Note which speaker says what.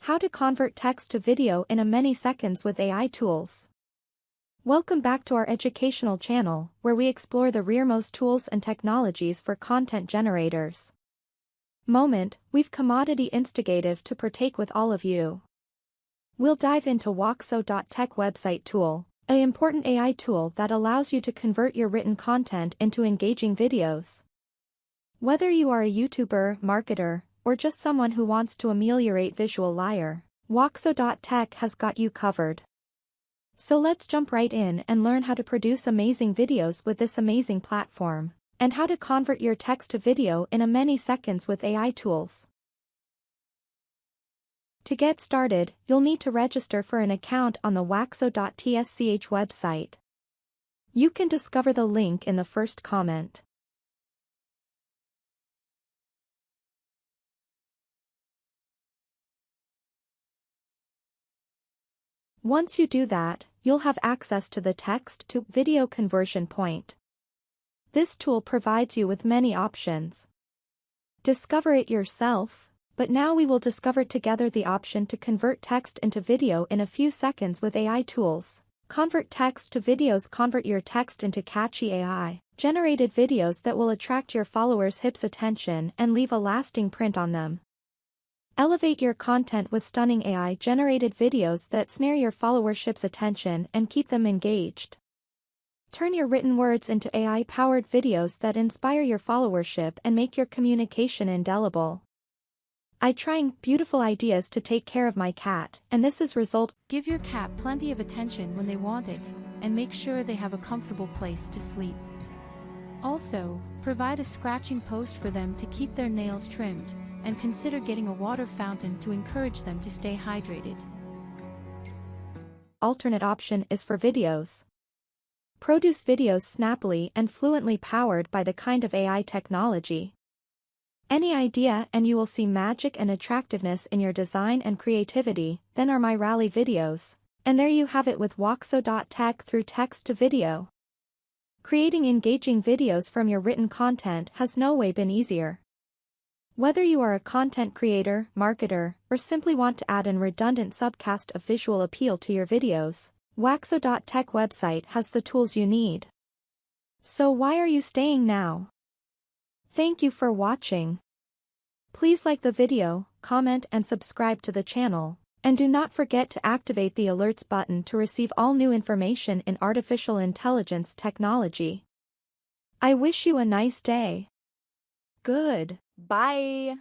Speaker 1: How to convert text to video in a many seconds with AI tools. Welcome back to our educational channel, where we explore the rearmost tools and technologies for content generators. We've commodity instigative to partake with all of you. We'll dive into Waxo.tech website tool, an important AI tool that allows you to convert your written content into engaging videos. Whether you are a YouTuber, marketer, or just someone who wants to ameliorate visual layer, Waxo.tech has got you covered. So let's jump right in and learn how to produce amazing videos with this amazing platform, and how to convert your text to video in a many seconds with AI tools. To get started, you'll need to register for an account on the Waxo.tech website. You can discover the link in the first comment. Once you do that, you'll have access to the text-to-video conversion point. This tool provides you with many options. Discover it yourself, but now we will discover together the option to convert text into video in a few seconds with AI tools. Convert text to videos. Convert your text into catchy AI-generated videos that will attract your followers' attention and leave a lasting print on them. Elevate your content with stunning AI-generated videos that snare your followership's attention and keep them engaged. Turn your written words into AI-powered videos that inspire your followership and make your communication indelible. I'm trying beautiful ideas to take care of my cat, and this is result.
Speaker 2: Give your cat plenty of attention when they want it, and make sure they have a comfortable place to sleep. Also, provide a scratching post for them to keep their nails trimmed, and consider getting a water fountain to encourage them to stay hydrated.
Speaker 1: Alternate option is for videos. Produce videos snappily and fluently powered by the kind of AI technology. Any idea and you will see magic and attractiveness in your design and creativity, then are my rally videos. And there you have it with Waxo.tech through text to video. Creating engaging videos from your written content has no way been easier. Whether you are a content creator, marketer, or simply want to add an redundant subcast of visual appeal to your videos, Waxo.tech website has the tools you need. So why are you staying now? Thank you for watching. Please like the video, comment and subscribe to the channel, and do not forget to activate the alerts button to receive all new information in artificial intelligence technology. I wish you a nice day. Good.
Speaker 3: Bye.